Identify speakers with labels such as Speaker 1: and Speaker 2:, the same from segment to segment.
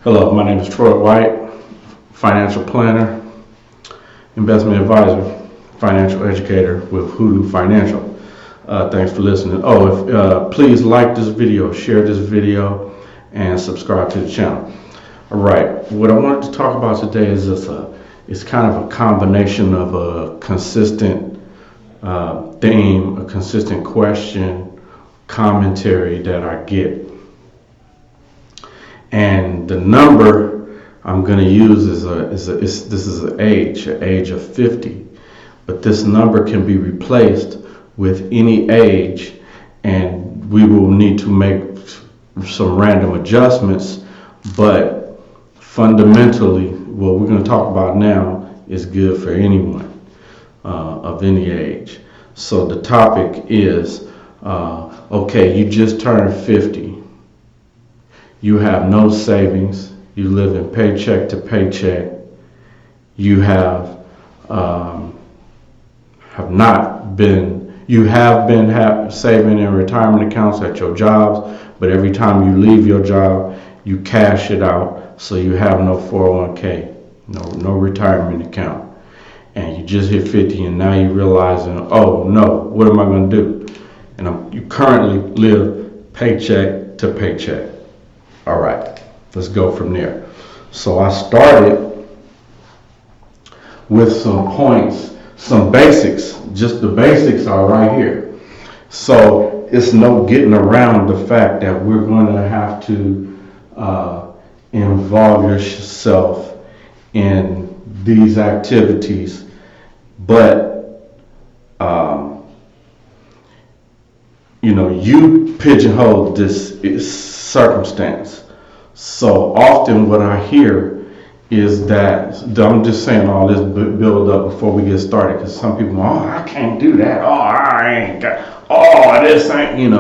Speaker 1: Hello, my name is Troy White, financial planner, investment advisor, financial educator with Hoodoo Financial. Thanks for listening. Please like this video, share this video, and subscribe to the channel. All right, what I wanted to talk about today is it's kind of a combination of a consistent theme, a consistent question, commentary that I get. And the number I'm going to use is an age of 50, but this number can be replaced with any age, and we will need to make some random adjustments, but fundamentally what we're going to talk about now is good for anyone of any age. So the topic is okay, you just turned 50. You have no savings. You live in paycheck to paycheck. You have been saving in retirement accounts at your jobs, but every time you leave your job, you cash it out, so you have no 401k, no retirement account, and you just hit 50, and now you're realizing, oh no, what am I going to do? And you currently live paycheck to paycheck. All right, let's go from there. So I started with some points, some basics. Just the basics are right here. So it's no getting around the fact that we're going to have to involve yourself in these activities, but you pigeonhole this circumstance. So often what I hear is that, I'm just saying all this build up before we get started, because some people, I can't do that. I ain't got, this ain't,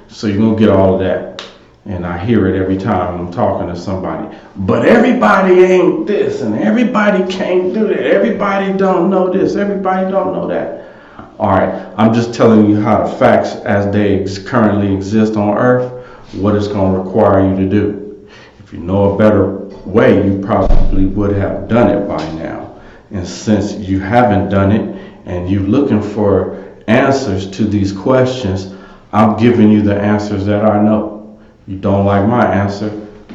Speaker 1: so you're going to get all of that. And I hear it every time I'm talking to somebody. But everybody ain't this, and everybody can't do that. Everybody don't know this. Everybody don't know that. All right, I'm just telling you how the facts as they currently exist on earth, what it's going to require you to do. If you know a better way, you probably would have done it by now. And since you haven't done it and you're looking for answers to these questions, I'm giving you the answers that I know. You don't like my answer,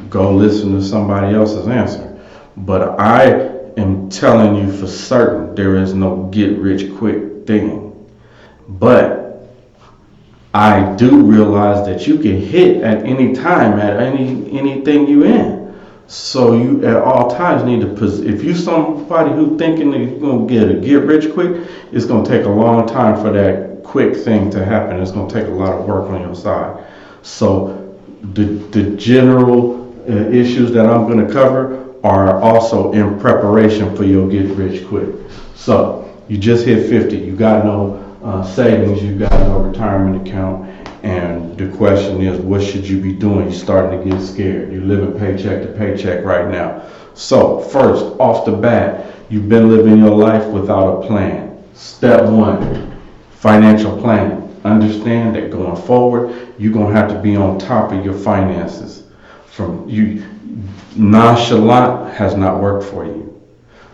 Speaker 1: go listen to somebody else's answer. But I am telling you for certain there is no get rich quick thing. But I do realize that you can hit at any time at anything you in. So you at all times need to, if you somebody who thinking that you're going to get rich quick, it's going to take a long time for that quick thing to happen. It's going to take a lot of work on your side. So the general issues that I'm going to cover are also in preparation for your get rich quick. So you just hit 50. You got no savings. You got no retirement account. And the question is, what should you be doing? You're starting to get scared. You're living paycheck to paycheck right now. So first, off the bat, you've been living your life without a plan. Step one, financial planning. Understand that going forward, you're going to have to be on top of your finances. Nonchalant has not worked for you.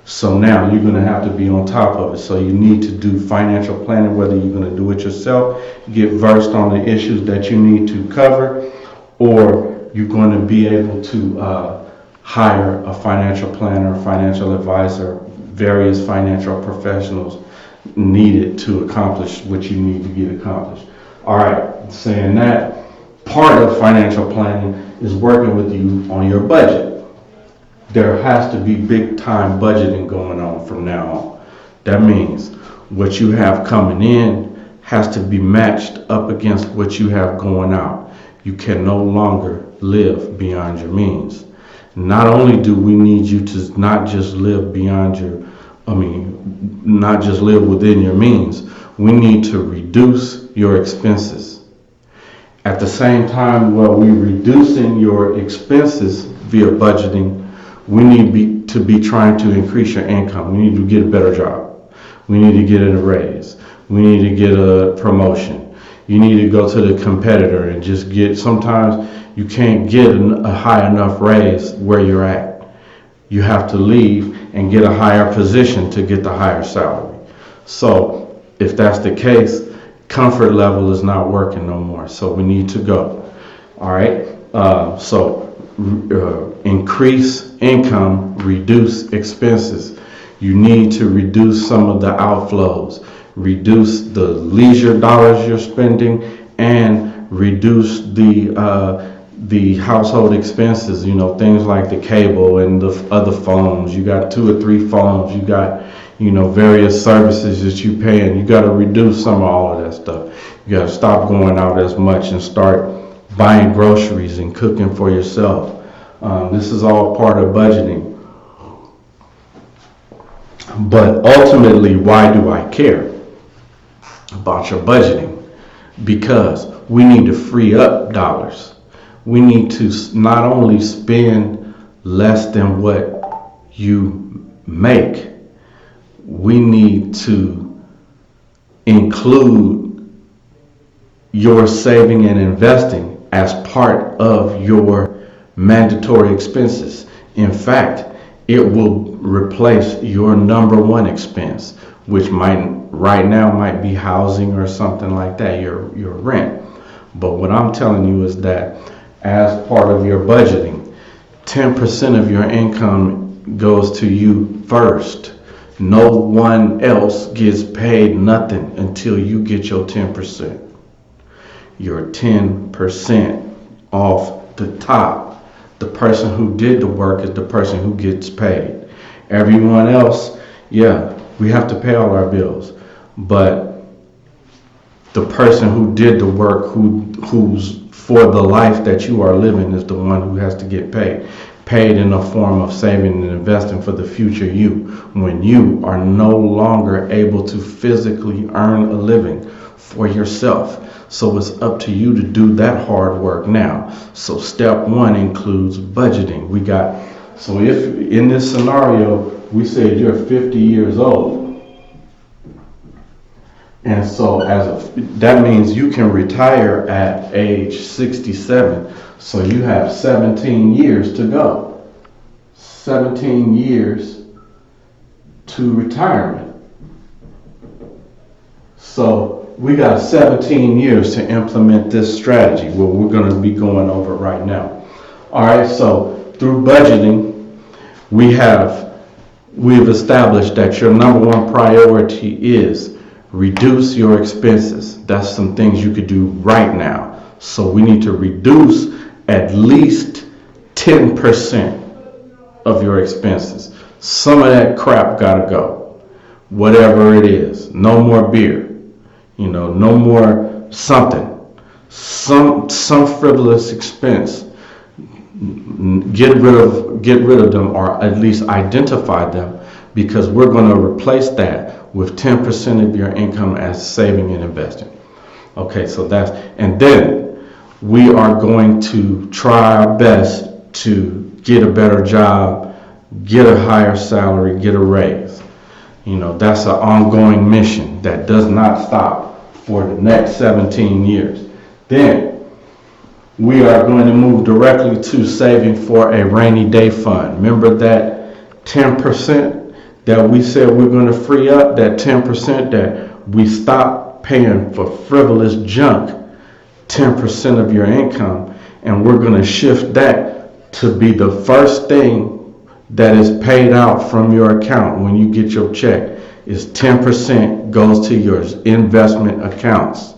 Speaker 1: So now you're going to have to be on top of it. So you need to do financial planning, whether you're going to do it yourself, get versed on the issues that you need to cover, or you're going to be able to hire a financial planner, financial advisor, various financial professionals needed to accomplish what you need to get accomplished. All right, saying that, part of financial planning is working with you on your budget. There has to be big time budgeting going on from now on. That means what you have coming in has to be matched up against what you have going out. You can no longer live beyond your means. Not only do we need you to not just live not just live within your means, we need to reduce your expenses. At the same time, while we're reducing your expenses via budgeting, we need to be trying to increase your income. We need to get a better job. We need to get a raise. We need to get a promotion. You need to go to the competitor and just get, sometimes You can't get a high enough raise where you're at. You have to leave and get a higher position to get the higher salary. So if that's the case, comfort level is not working no more. So we need to go. All right. Increase income, reduce expenses. You need to reduce some of the outflows, reduce the leisure dollars you're spending, and reduce the household expenses. Things like the cable and the other phones. You got 2 or 3 phones. You got various services that you pay, and you got to reduce some of all of that stuff. You got to stop going out as much and start buying groceries and cooking for yourself. This is all part of budgeting. But ultimately, why do I care about your budgeting? Because we need to free up dollars. We need to not only spend less than what you make, we need to include your saving and investing as part of your mandatory expenses. In fact, it will replace your number one expense, which right now might be housing or something like that, your rent. But what I'm telling you is that as part of your budgeting, 10% of your income goes to you first. No one else gets paid nothing until you get your 10%. Your 10% off the top. The person who did the work is the person who gets paid. Everyone else, yeah, we have to pay all our bills, but the person who did the work, who's for the life that you are living, is the one who has to get paid in the form of saving and investing for the future you, when you are no longer able to physically earn a living for yourself. So it's up to you to do that hard work now. So step 1 includes budgeting. So if in this scenario, we said you're 50 years old, and so that means you can retire at age 67. So you have 17 years to go. 17 years to retirement. So we got 17 years to implement this strategy, what we're going to be going over right now. All right, so through budgeting, we've established that your number one priority is reduce your expenses. That's some things you could do right now. So we need to reduce at least 10% of your expenses. Some of that crap gotta go, whatever it is. No more beer. No more something, some frivolous expense. Get rid of them, or at least identify them, because we're going to replace that with 10% of your income as saving and investing. Okay, so and then we are going to try our best to get a better job, get a higher salary, get a raise. That's an ongoing mission that does not stop for the next 17 years. Then we are going to move directly to saving for a rainy day fund. Remember that 10% that we said we're going to free up, that 10% that we stop paying for frivolous junk, 10% of your income, and we're going to shift that to be the first thing that is paid out from your account when you get your check. Is 10% goes to your investment accounts.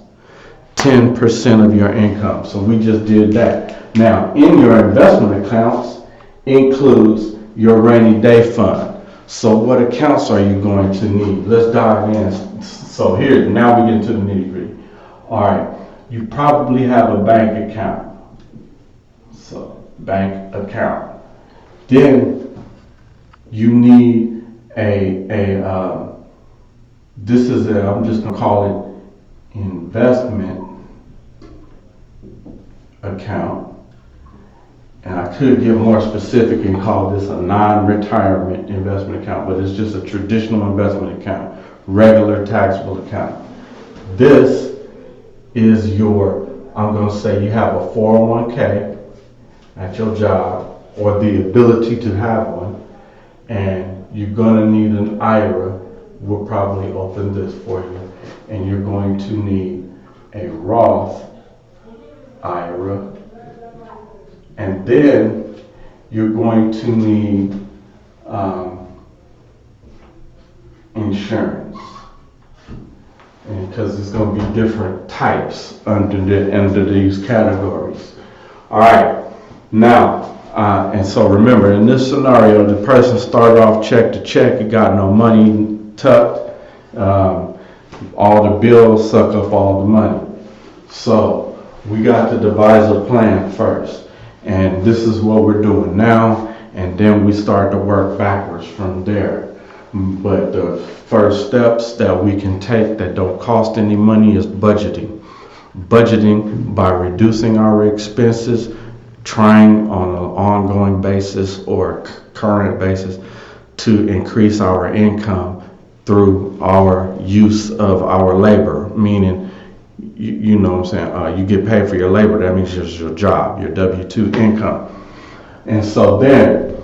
Speaker 1: 10% of your income. So we just did that. Now, in your investment accounts includes your rainy day fund. So what accounts are you going to need? Let's dive in. So here, now we get into the nitty gritty. All right, you probably have a bank account. So bank account. Then you need I'm just going to call it investment account. And I could get more specific and call this a non-retirement investment account, but it's just a traditional investment account, regular taxable account. This is I'm going to say you have a 401k, at your job or the ability to have one, and you're gonna need an IRA. We'll probably open this for you, and you're going to need a Roth IRA, and then you're going to need insurance, and because it's going to be different types under these categories. All right, now, and so remember, in this scenario, the person started off check to check, he got no money tucked, all the bills suck up all the money. So we got to devise a plan first, and this is what we're doing now, and then we start to work backwards from there. But the first steps that we can take that don't cost any money is budgeting. Budgeting by reducing our expenses, trying on an ongoing basis or current basis to increase our income through our use of our labor, meaning, you know what I'm saying, you get paid for your labor. That means it's your job, your W-2 income. And so then,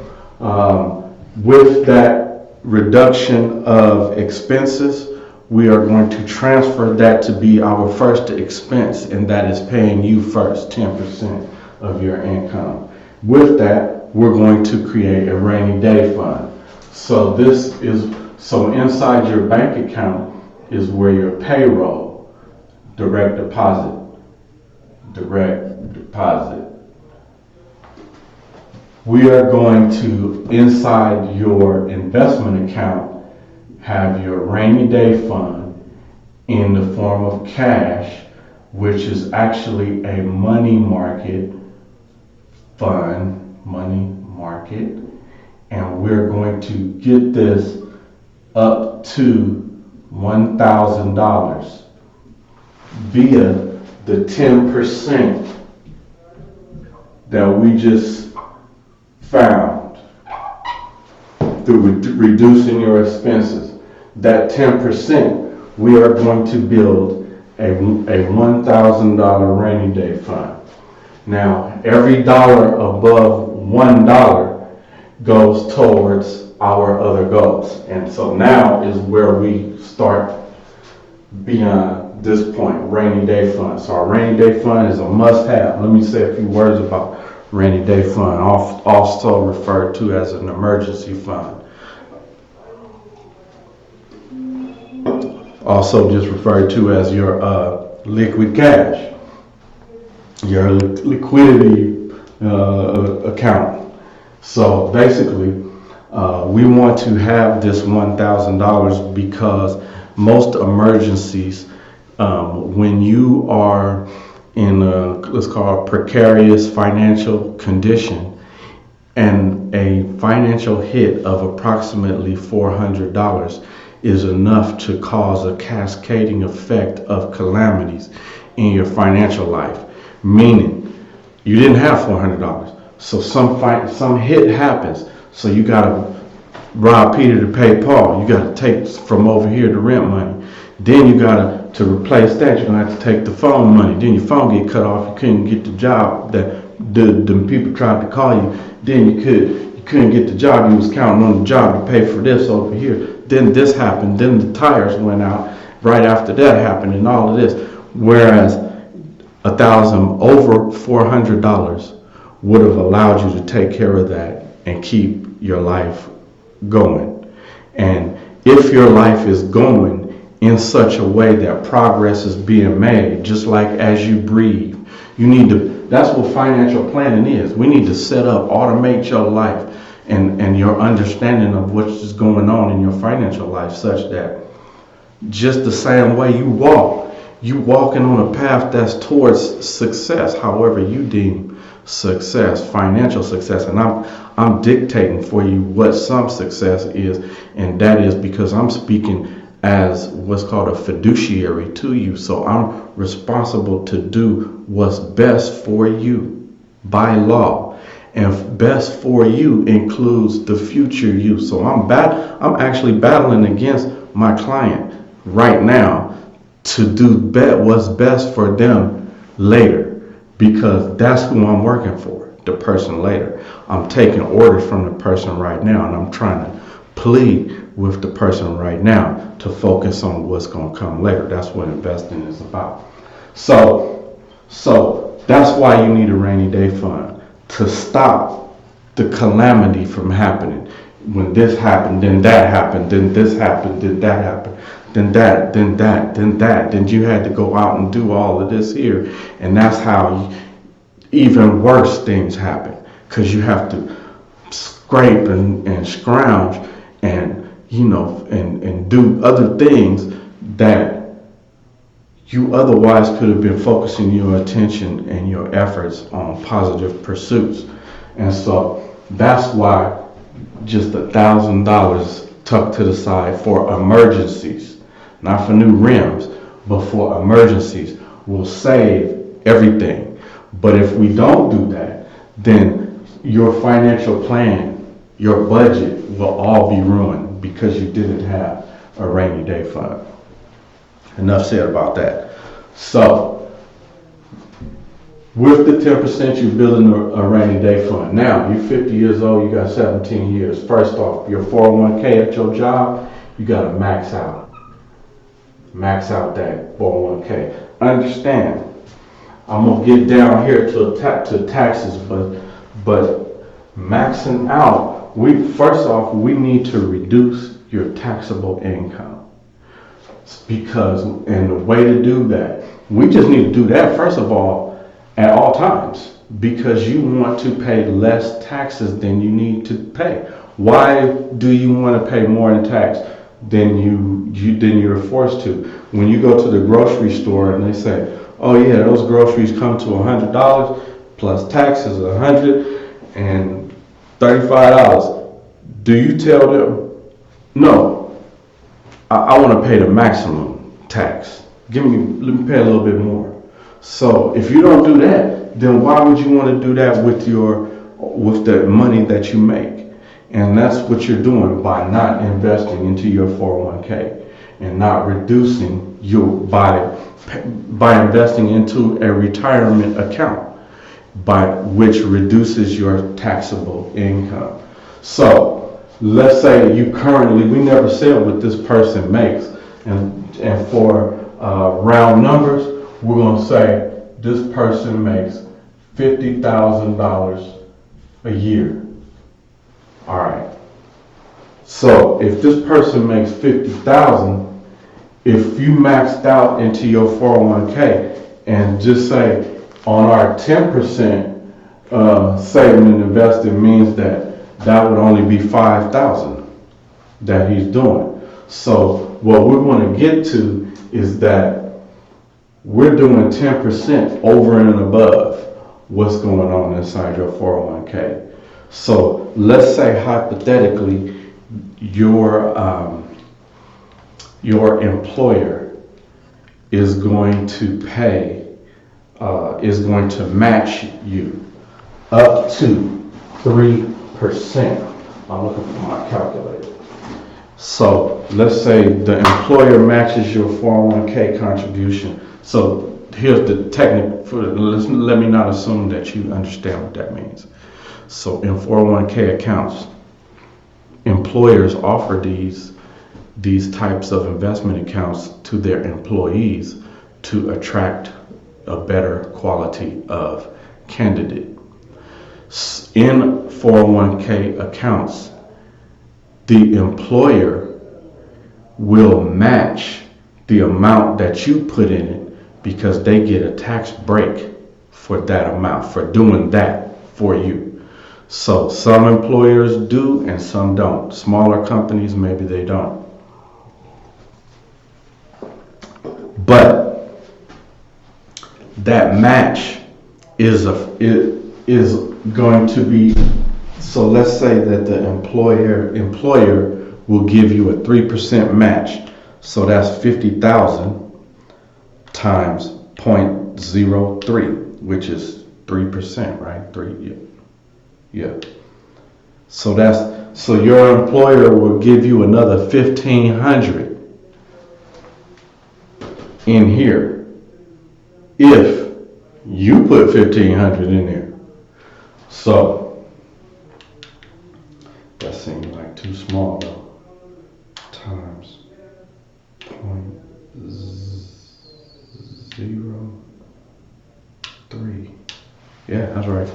Speaker 1: with that reduction of expenses, we are going to transfer that to be our first expense, and that is paying you first 10% of your income. With that, we're going to create a rainy day fund. So inside your bank account is where your payroll, direct deposit. We are going to, inside your investment account, have your rainy day fund in the form of cash, which is actually a money market fund, and we're going to get this up to $1,000 via the 10% that we just found through reducing your expenses. That 10%, we are going to build a $1,000 rainy day fund. Now, every dollar above $1 goes towards our other goals. And so now is where we start beyond this point, rainy day fund. So our rainy day fund is a must-have. Let me say a few words about rainy day fund, also referred to as an emergency fund. Also just referred to as your liquid cash, your liquidity account. So basically, we want to have this $1,000 because most emergencies, when you are in a, let's call it, precarious financial condition, and a financial hit of approximately $400 is enough to cause a cascading effect of calamities in your financial life. Meaning, you didn't have $400, so some hit happens, so you gotta rob Peter to pay Paul. You gotta take from over here the rent money. Then you gotta, to replace that, you're gonna have to take the phone money. Then your phone get cut off. You couldn't get the job that the people tried to call you. Then you couldn't get the job. You was counting on the job to pay for this over here. Then this happened. Then the tires went out. Right after that happened, and all of this. Whereas $1,000 over $400 would have allowed you to take care of that and keep your life going. And if your life is going in such a way that progress is being made, just like as you breathe, you need to, that's what financial planning is. We need to set up, automate your life and your understanding of what is going on in your financial life, such that just the same way you walking on a path that's towards success, however you deem success, financial success. And I'm dictating for you what some success is, and that is because I'm speaking as what's called a fiduciary to you. So I'm responsible to do what's best for you by law. And best for you includes the future you. So I'm actually battling against my client right now to do what's best for them later, because that's who I'm working for. the person later. I'm taking orders from the person right now, and I'm trying to plead with the person right now to focus on what's going to come later. That's what investing is about. So that's why you need a rainy day fund, to stop the calamity from happening. When this happened, then that happened, then this happened, then that happened, then that, then that, then that. Then you had to go out and do all of this here. And that's how even worse things happen, because you have to scrape and scrounge and and do other things that you otherwise could have been focusing your attention and your efforts on positive pursuits. And so that's why just $1,000 tucked to the side for emergencies, not for new rims, but for emergencies, will save everything. But if we don't do that, then your financial plan, your budget will all be ruined because you didn't have a rainy day fund. Enough said about that. So, with the 10%, you're building a rainy day fund. Now, you're 50 years old, you got 17 years. First off, your 401k at your job, you got to max out. Max out that 401k. Understand, I'm going to get down here to taxes, but maxing out, first off, we need to reduce your taxable income. And the way to do that, we just need to do that, first of all, at all times, because you want to pay less taxes than you need to pay. Why do you want to pay more in tax than you're forced to? When you go to the grocery store and they say, oh yeah, those groceries come to $100 plus taxes $135. Do you tell them, no, I want to pay the maximum tax. Let me pay a little bit more. So if you don't do that, then why would you want to do that with the money that you make? And that's what you're doing by not investing into your 401k and not reducing by investing into a retirement account, which reduces your taxable income. So let's say we never said what this person makes, and for round numbers, we're going to say this person makes $50,000 a year. All right. So if this person makes $50,000, if you maxed out into your 401k and just say on our 10% saving and investing means that would only be $5,000 that he's doing. So what we want to get to is that we're doing 10% over and above what's going on inside your 401k. So let's say hypothetically your employer is going to match you up to 3%. I'm looking for my calculator. So let's say the employer matches your 401k contribution. So here's the technique. Let me not assume that you understand what that means. So in 401k accounts, employers offer these types of investment accounts to their employees to attract a better quality of candidate. In 401k accounts, the employer will match the amount that you put in it because they get a tax break for that amount, for doing that for you. So some employers do and some don't. Smaller companies, maybe they don't. But that match is going to be, so let's say that the employer will give you a 3% match. So that's 50,000 times 0.03, which is 3%, right? Yeah. So your employer will give you another 1,500 in here if you put 1,500 in there. So that seems like too small though. Times 0.03. Yeah, that's right.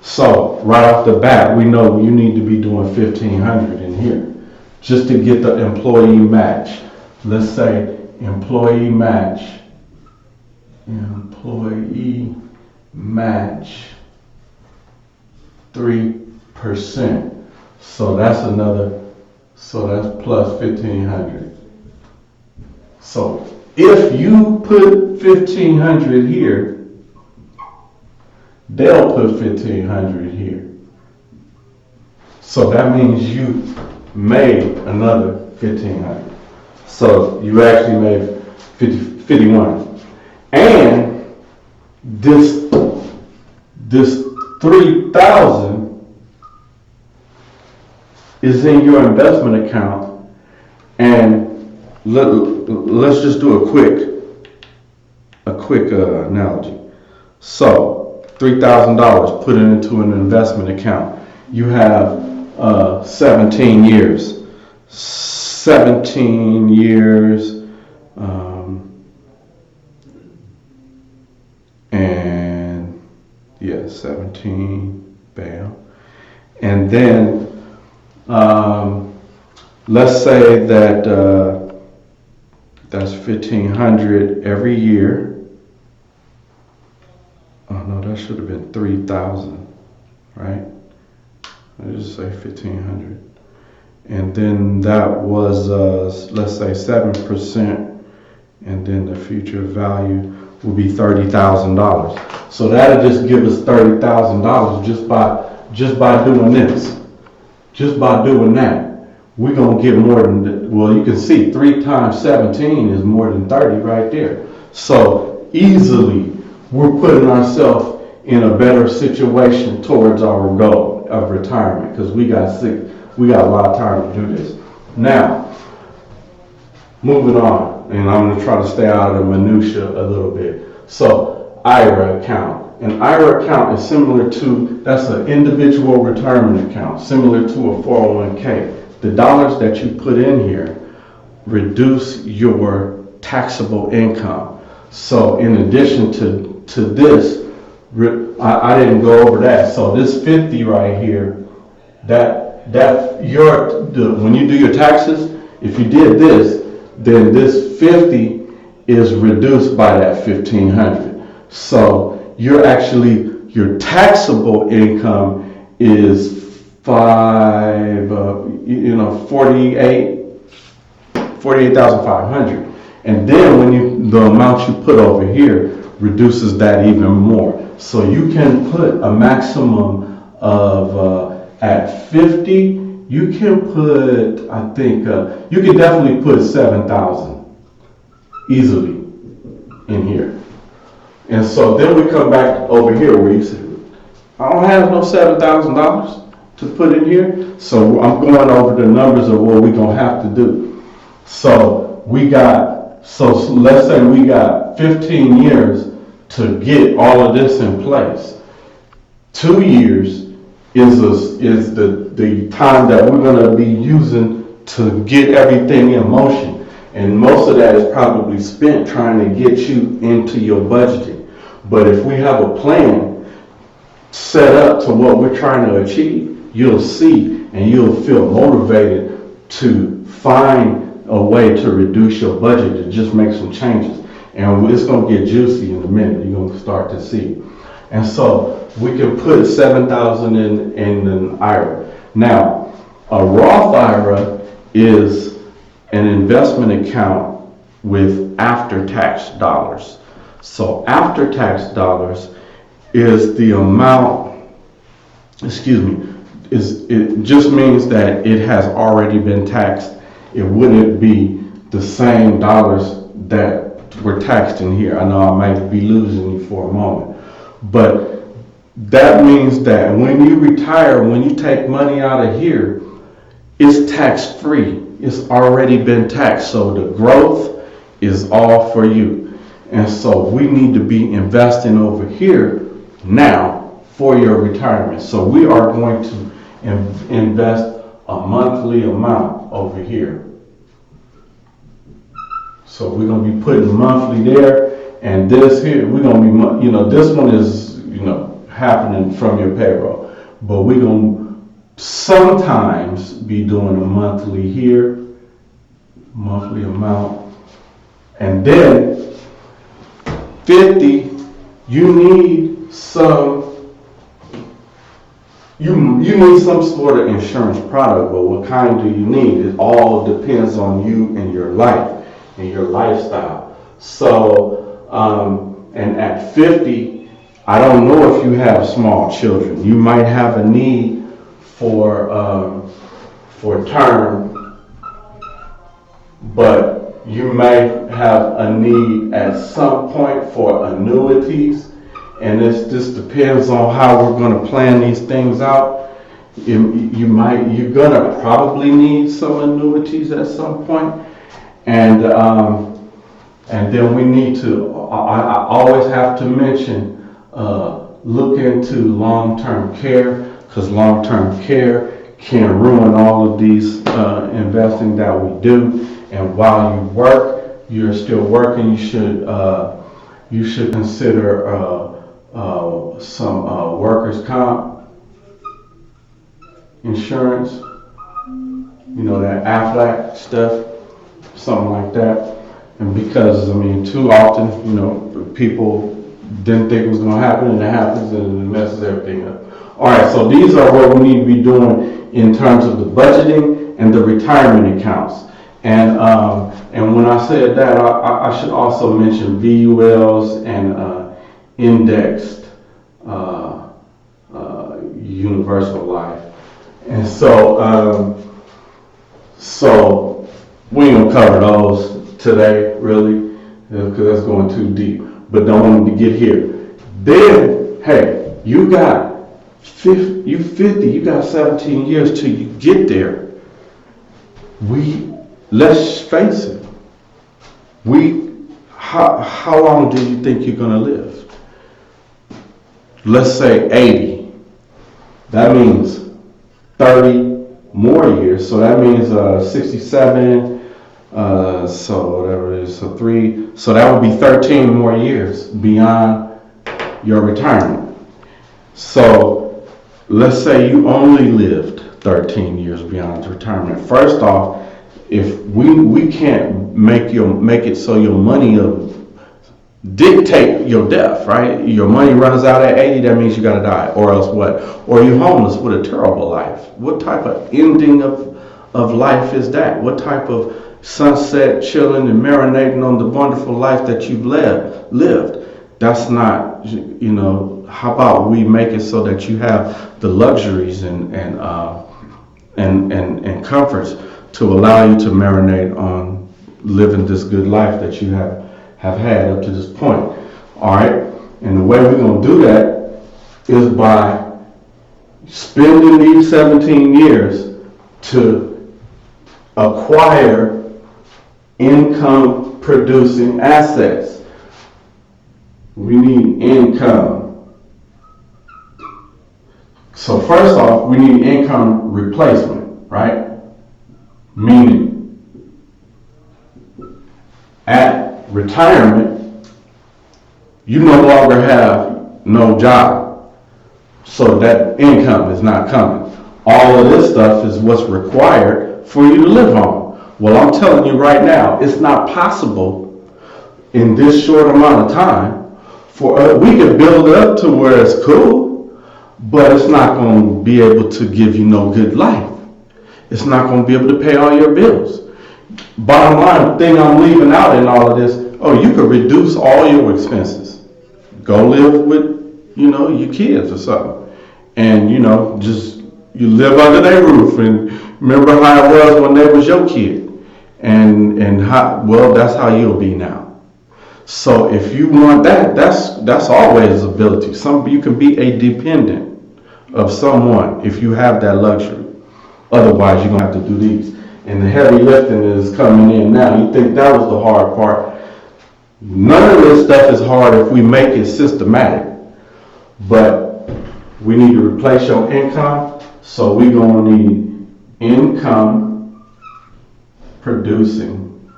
Speaker 1: So right off the bat, we know you need to be doing 1,500 in here just to get the employee match. Let's say employee match 3%. So that's plus 1,500. So if you put 1,500 here, they'll put 1,500 here. So that means you made another 1,500. So you actually made 51. And this 3,000 is in your investment account, and let's just do a quick analogy. So $3,000, put it into an investment account. You have 17 years. 17 years, and yeah, 17, bam. And then let's say that that's 1,500 every year. Oh no, that should have been 3,000, right? I just say 1,500, and then that was let's say 7%, and then the future value will be $30,000. So that'll just give us $30,000 just by doing this. Just by doing that, we're gonna get more than, well, you can see 3 times 17 is more than 30 right there. So easily, we're putting ourselves in a better situation towards our goal of retirement, because we got a lot of time to do this. Now, moving on, and I'm gonna try to stay out of the minutia a little bit. So, IRA account. An IRA account is similar to, that's an individual retirement account, similar to a 401k. The dollars that you put in here reduce your taxable income. So in addition to this, I didn't go over that. So this 50 right here, when you do your taxes, if you did this, then this 50 is reduced by that 1,500. So your taxable income is 48,500, and then when the amount you put over here reduces that even more. So you can put a maximum of at 50. You can put, I think, you can definitely put 7,000 easily in here. And so then we come back over here where you say, I don't have no $7,000 to put in here. So I'm going over the numbers of what we're going to have to do. So let's say we got 15 years to get all of this in place. 2 years is the time that we're going to be using to get everything in motion. And most of that is probably spent trying to get you into your budgeting. But if we have a plan set up to what we're trying to achieve, you'll see and you'll feel motivated to find a way to reduce your budget, to just make some changes. And it's going to get juicy in a minute. You're going to start to see. And so we can put 7,000 in an IRA. Now, a Roth IRA is an investment account with after-tax dollars. So after-tax dollars is the amount, it just means that it has already been taxed. It wouldn't be the same dollars that were taxed in here. I know I might be losing you for a moment, but that means that when you retire, when you take money out of here, it's tax-free. It's already been taxed. So the growth is all for you. And so we need to be investing over here now for your retirement. So we are going to invest a monthly amount over here. So we're going to be putting monthly there, and this here, we're going to be, this one is, happening from your payroll. But we're going to sometimes be doing a monthly here, monthly amount. And then 50, you need some sort of insurance product, but what kind do you need? It all depends on you and your life and your lifestyle. So, and at 50, I don't know if you have small children. You might have a need for term, but you might have a need at some point for annuities, and it just depends on how we're going to plan these things out. You're gonna probably need some annuities at some point, and then we need to. I always have to mention. Look into long-term care, because long-term care can ruin all of these investing that we do. And while you work, you're still working. You should consider some workers' comp insurance. That Aflac stuff, something like that. And because too often, people didn't think it was going to happen, and it happens, and it messes everything up. All right, so these are what we need to be doing in terms of the budgeting and the retirement accounts. And when I said that, I should also mention VULs and indexed universal life. And so we ain't gonna cover those today, really, because that's going too deep. But don't want to get here. Then, hey, you got 50, you got 17 years till you get there. Let's face it. How long do you think you're gonna live? Let's say 80. That means 30 more years. So that means 67. So whatever it is, so 3, so that would be 13 more years beyond your retirement. So let's say you only lived 13 years beyond retirement. First off, if we can't make it so your money dictate your death, right? Your money runs out at 80, that means you gotta die, or else what? Or you're homeless with a terrible life. What type of ending of life is that? What type of sunset, chilling and marinating on the wonderful life that you've lived? That's not, how about we make it so that you have the luxuries and comforts to allow you to marinate on living this good life that you have had up to this point. All right, and the way we're going to do that is by spending these 17 years to acquire income producing assets. We need income. So first off, we need income replacement, right? Meaning, at retirement, you no longer have no job. So that income is not coming. All of this stuff is what's required for you to live on. Well, I'm telling you right now, it's not possible in this short amount of time we can build it up to where it's cool, but it's not going to be able to give you no good life. It's not going to be able to pay all your bills. Bottom line, thing I'm leaving out in all of this, you could reduce all your expenses. Go live with, your kids or something. And, just you live under their roof and remember how it was when they was your kid. And that's how you'll be now. So if you want that's always ability. You can be a dependent of someone if you have that luxury. Otherwise, you're gonna have to do these. And the heavy lifting is coming in now. You think that was the hard part? None of this stuff is hard if we make it systematic. But We need to replace your income, so we're going to need income producing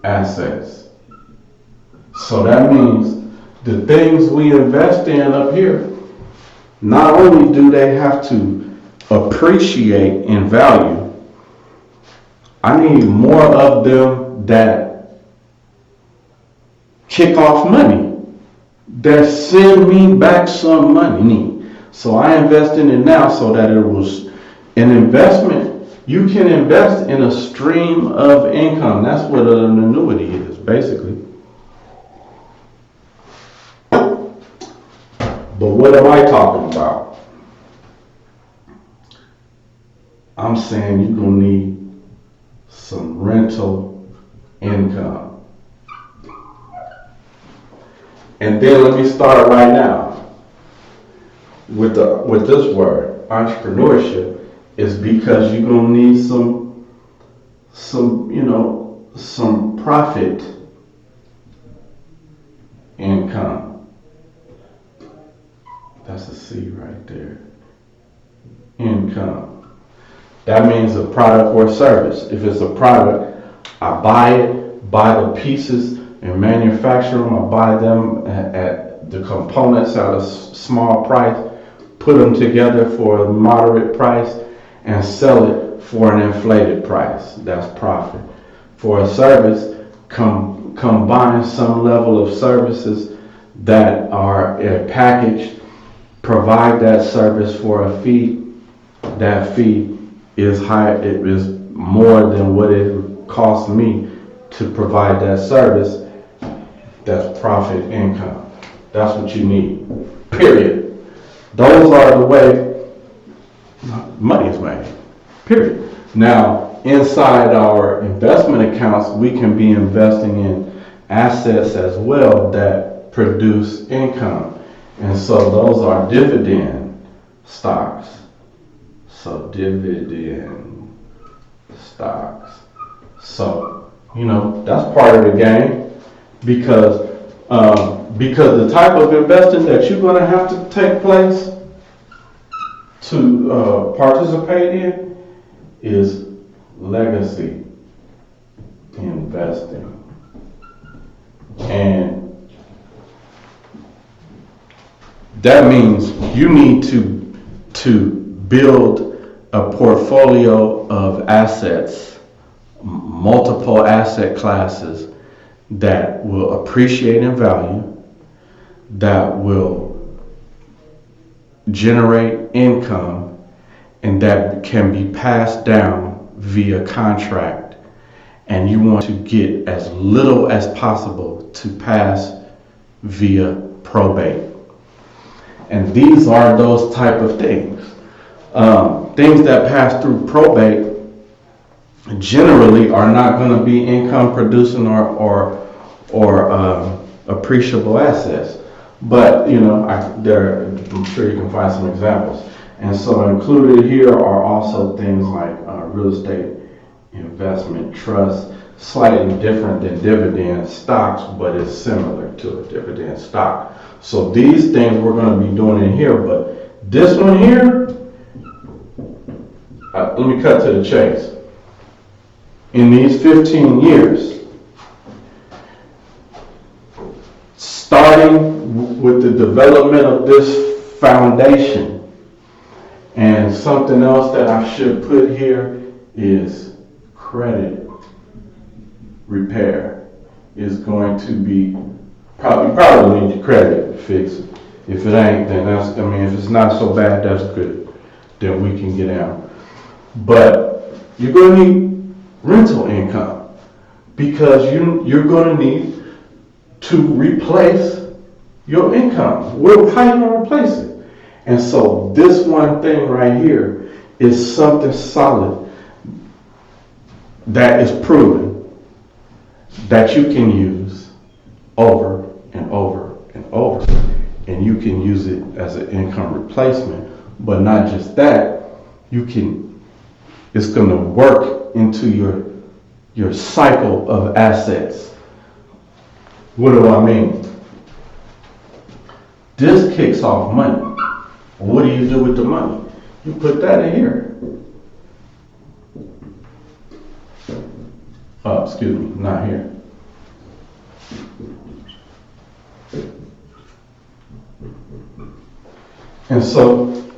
Speaker 1: assets. So that means the things we invest in up here, not only do they have to appreciate in value, I need more of them that kick off money, that send me back some money. So I invest in it now so that it was an investment. You can invest in a stream of income. That's what an annuity is, basically. But what am I talking about? I'm saying you're going to need some rental income. And then let me start right now with this word, entrepreneurship, is because you're going to need some profit income. That's a C right there. Income. That means a product or service. If it's a product, I buy it, buy the pieces and manufacture them. I buy them at the components at a small price, put them together for a moderate price, and sell it for an inflated price. That's profit. For a service, combine some level of services that are a package, provide that service for a fee. That fee is high. It is more than what it costs me to provide that service. That's profit income. That's what you need. Period. Those are the way money is made. Period. Now, inside our investment accounts, we can be investing in assets as well that produce income. And so those are dividend stocks. So dividend stocks. So, that's part of the game. Because the type of investing that you're going to have to take place to participate in is legacy investing. And that means you need to build a portfolio of assets, multiple asset classes, that will appreciate in value, that will generate income, and that can be passed down via contract. And you want to get as little as possible to pass via probate. And these are those type of things. Things that pass through probate generally are not going to be income producing or appreciable assets. But I'm sure you can find some examples. And so included here are also things like real estate investment trust, slightly different than dividend stocks, but it's similar to a dividend stock. So these things we're going to be doing in here, but this one here, let me cut to the chase. In these 15 years, starting with the development of this foundation, and something else that I should put here is credit repair is going to be probably need your credit fixed. If it ain't, then if it's not so bad, that's good. Then we can get out. But you're going to need rental income because you're going to need to replace your income. How are you going to replace it? And so this one thing right here is something solid that is proven that you can use over and over and over. And you can use it as an income replacement. But not just that, it's going to work into your cycle of assets. What do I mean? This kicks off money. What do you do with the money? You put that in here. Oh, excuse me, not here. And so,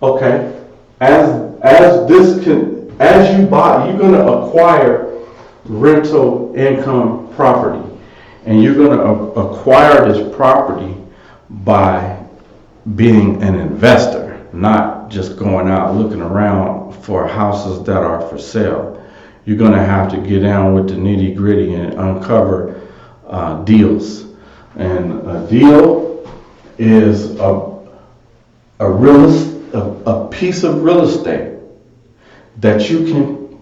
Speaker 1: okay, as you buy, you're going to acquire rental income property, and you're going to acquire this property by being an investor, not just going out looking around for houses that are for sale. You're going to have to get down with the nitty gritty and uncover deals. And a deal is a piece of real estate that you can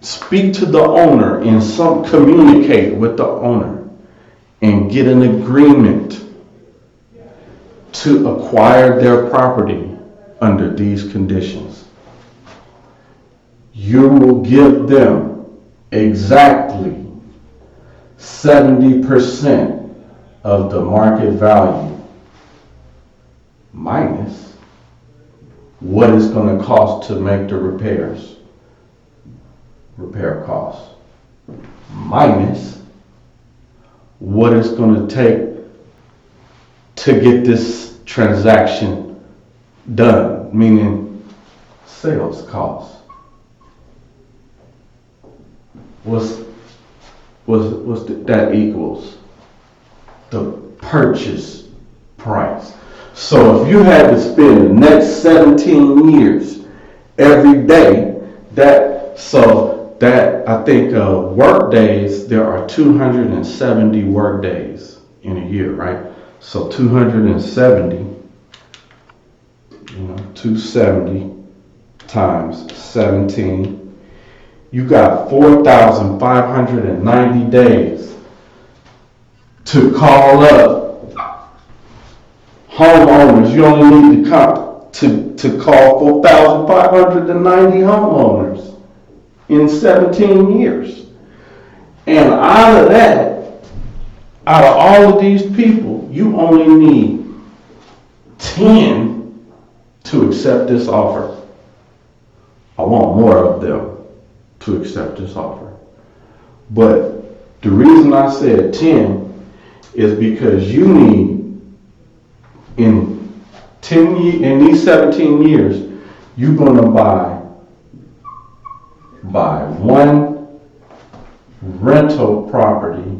Speaker 1: speak to the owner and communicate with the owner and get an agreement to acquire their property under these conditions. You will give them exactly 70% of the market value minus what it's going to cost to make the repairs, repair costs, minus what it's going to take to get this transaction done, meaning sales costs. That equals the purchase price. So if you had to spend the next 17 years every day, I think work days, there are 270 work days in a year, right? So 270, 270 times 17, you got 4,590 days to call up homeowners. You only need to call 4,590 homeowners in 17 years. And out of all of these people, you only need 10 to accept this offer. I want more of them to accept this offer. But the reason I said 10 is because you need, in these 17 years, you're going to buy one rental property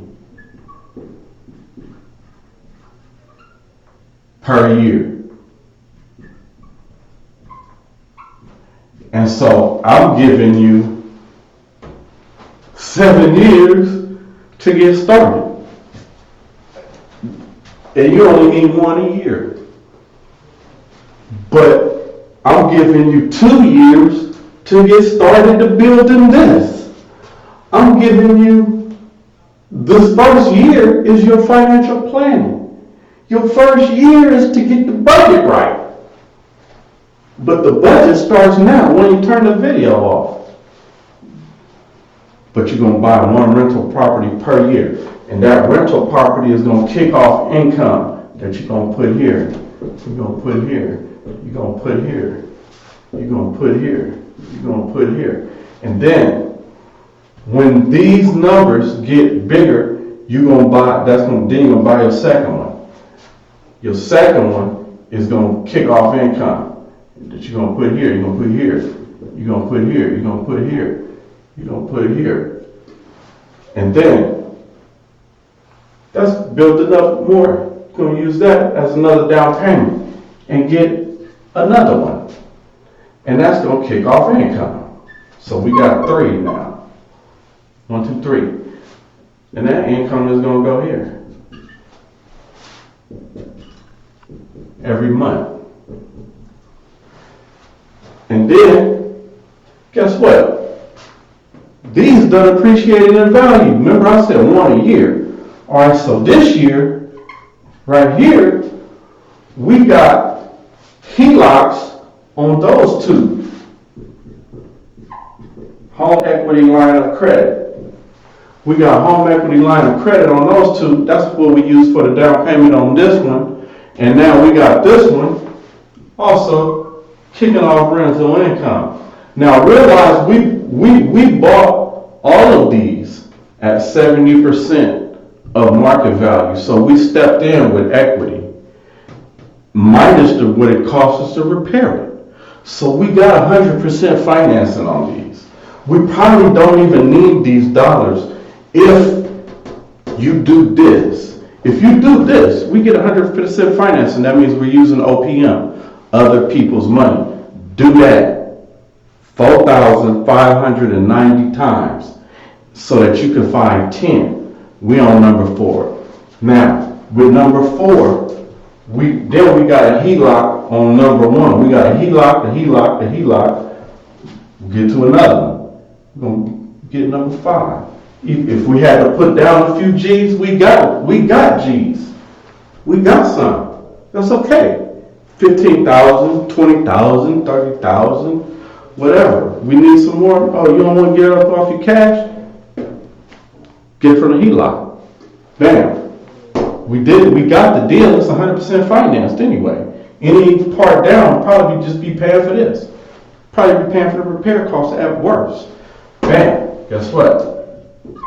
Speaker 1: per year. And so I'm giving you 7 years to get started. And you only need 1 a year. But I'm giving you 2 years to get started to building this. I'm giving you, this first year is your financial planning. Your first year is to get the budget right. But the budget starts now when you turn the video off. But you're going to buy one rental property per year. And that rental property is going to kick off income that you're going to put here. You're going to put here. You're going to put here. You're going to put here. You're going to put here. And then, when these numbers get bigger, you're going to buy, then you're going to buy your second one. Your second one is going to kick off income that you're going to put here. You're going to put here. You're going to put here. You're going to put here. You're going to put here. And then, that's built enough more. You're going to use that as another down payment and get another one. And that's going to kick off income. So we got 3 now. 1, 2, 3. And that income is going to go here. Every month. And then, guess what? These done appreciated in value. Remember I said 1 a year. All right, so this year, right here, we got HELOCs on those 2. Home equity line of credit. We got home equity line of credit on those two. That's what we use for the down payment on this one. And now we got this one also kicking off rental income. Now realize we bought all of these at 70% of market value. So we stepped in with equity minus what it costs us to repair it. So we got 100% financing on these. We probably don't even need these dollars if you do this. If you do this, we get 100% financing. That means we're using OPM, other people's money. Do that 4,590 times so that you can find 10. We on number 4. Now, with number 4, we got a HELOC on number 1. We got a HELOC, a HELOC, a HELOC. We'll get to another one. We're going to get number 5. If we had to put down a few G's, we got G's. We got some. That's okay. 15,000, 20,000, 30,000, whatever. We need some more. Oh, you don't want to get up off your cash? Get from the HELOC. Bam. We got the deal. It's 100% financed anyway. Any part down, probably just be paying for this. Probably be paying for the repair costs at worst. Bam. Guess what?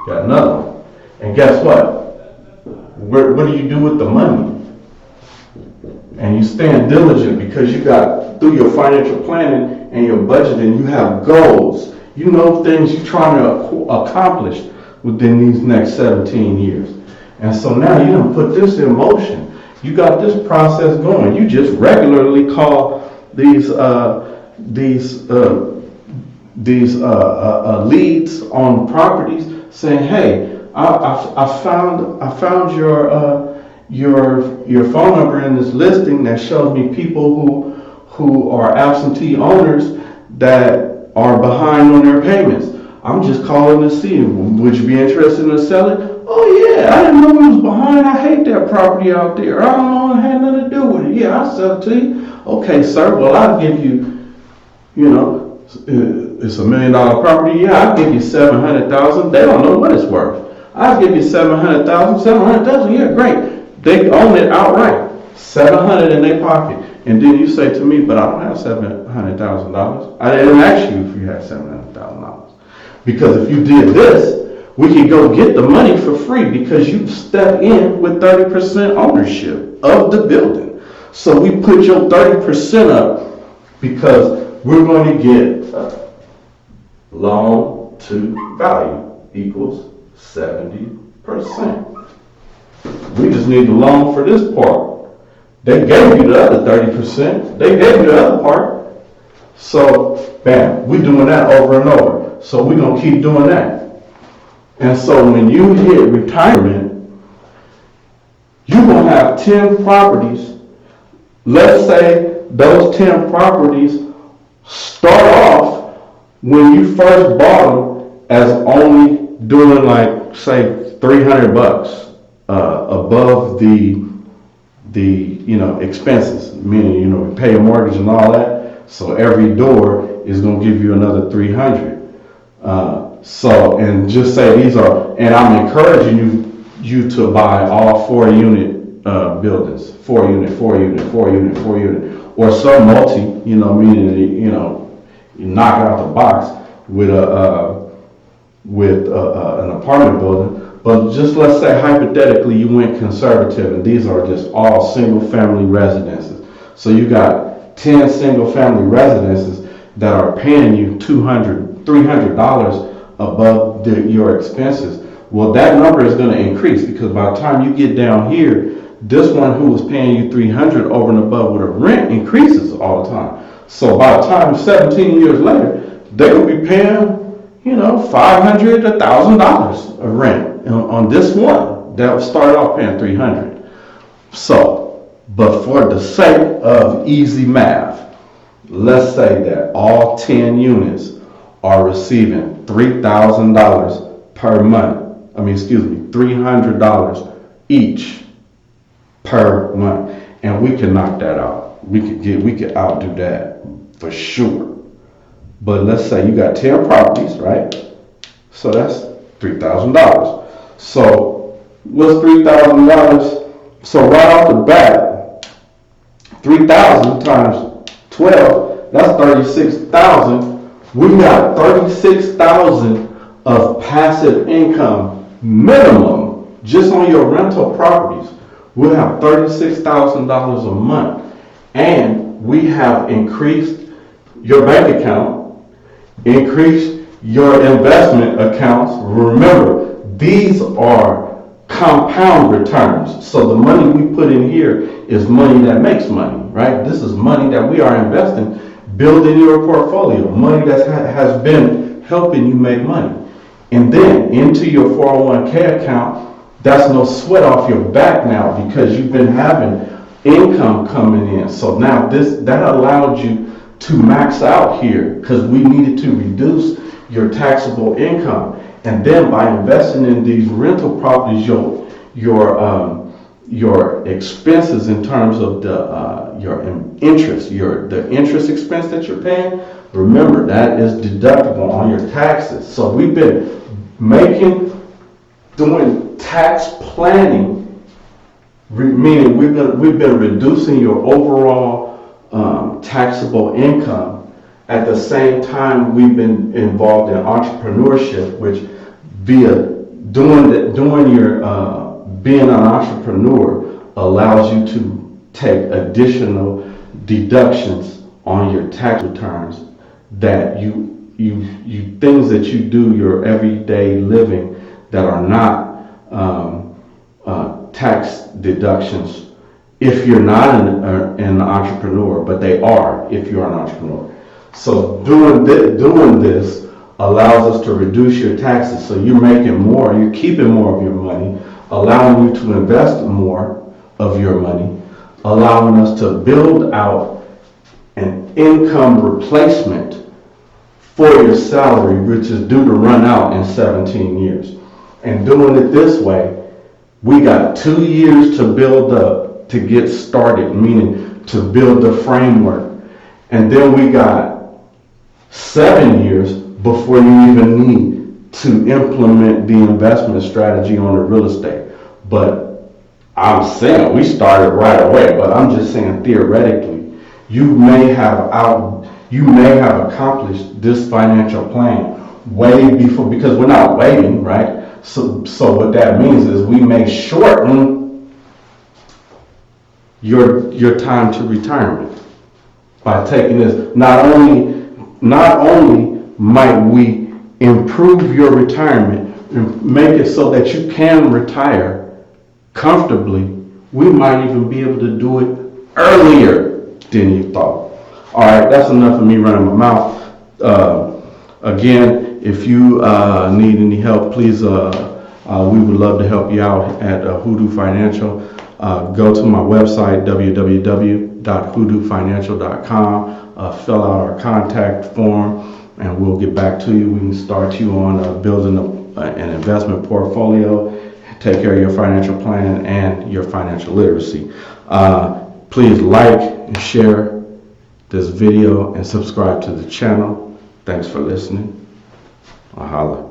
Speaker 1: Got another one. And guess what? What do you do with the money? And you stand diligent because you got, through your financial planning and your budgeting, you have goals. You know things you're trying to accomplish within these next 17 years. And so now you done put this in motion. You got this process going. You just regularly call these leads on properties saying, hey, I found your phone number in this listing that shows me people who are absentee owners that are behind on their payments. I'm just calling to see, would you be interested in selling? Oh yeah, I didn't know it was behind. I hate that property out there. I don't know, it had nothing to do with it. Yeah, I'll sell it to you. Okay, sir, well I'll give you, it's $1 million property. Yeah, I'll give you $700,000. They don't know what it's worth. I'll give you $700,000. Yeah, great. They own it outright. $700 in their pocket. And then you say to me, but I don't have $700,000. I didn't ask you if you had $700,000. Because if you did this, we could go get the money for free because you step in with 30% ownership of the building. So we put your 30% up because we're going to get loan to value equals 70%. We just need the loan for this part. They gave you the other 30%. They gave you the other part. So, bam, we're doing that over and over. So we're going to keep doing that. And so when you hit retirement, you're going to have 10 properties. Let's say those 10 properties start off when you first bought them as only doing like, say, $300 above the expenses, meaning, we pay a mortgage and all that. So every door is going to give you another 300. So, and just say these are, and I'm encouraging you to buy all 4-unit buildings, 4-unit, or some multi, meaning, you knock out the box with an apartment building. But just let's say hypothetically you went conservative and these are just all single family residences. So you got 10 single family residences that are paying you $200, $300 above your expenses. Well, that number is going to increase because by the time you get down here, this one who was paying you $300 over and above with a rent increases all the time. So by the time 17 years later, they will be paying, $500, $1,000 of rent on this one that started off paying $300. So, but for the sake of easy math, let's say that all 10 units are receiving $3,000 per month. $300 each per month. And we can knock that out. We could outdo that for sure. But let's say you got 10 properties, right? So that's $3,000. So what's $3,000? So right off the bat, 3,000 times 12, that's 36,000. We got 36,000 of passive income minimum just on your rental properties. We'll have $36,000 a month, and we have increased your bank account, increased your investment accounts. Remember, these are compound returns. So the money we put in here is money that makes money, right? This is money that we are investing, building your portfolio, money that has been helping you make money. And then into your 401k account, that's no sweat off your back now because you've been having income coming in. So now that allowed you to max out here because we needed to reduce your taxable income. And then by investing in these rental properties, your expenses in terms of your interest, the interest expense that you're paying, remember that is deductible on your taxes. So we've been doing tax planning, meaning we've been reducing your overall taxable income. At the same time, we've been involved in entrepreneurship, which via being an entrepreneur allows you to take additional deductions on your tax returns that you things that you do your everyday living that are not tax deductions if you're not an entrepreneur, but they are if you're an entrepreneur. So doing this allows us to reduce your taxes. So you're making more, you're keeping more of your money, allowing you to invest more of your money, allowing us to build out an income replacement for your salary, which is due to run out in 17 years. And doing it this way, we got 2 years to build up, to get started, meaning to build the framework. And then we got 7 years before you even need to implement the investment strategy on the real estate. But I'm saying we started right away, but I'm just saying theoretically, you may have accomplished this financial plan way before, because we're not waiting, right? So what that means is we may shorten your time to retirement by taking this. Not only might we improve your retirement and make it so that you can retire comfortably, we might even be able to do it earlier than you thought. All right, that's enough of me running my mouth. Again, if you need any help, please, we would love to help you out at Hoodoo Financial. Go to my website, www.hoodoofinancial.com. Fill out our contact form, and we'll get back to you. We can start you on building an investment portfolio, take care of your financial plan and your financial literacy. Please like and share this video and subscribe to the channel. Thanks for listening. I'll holla.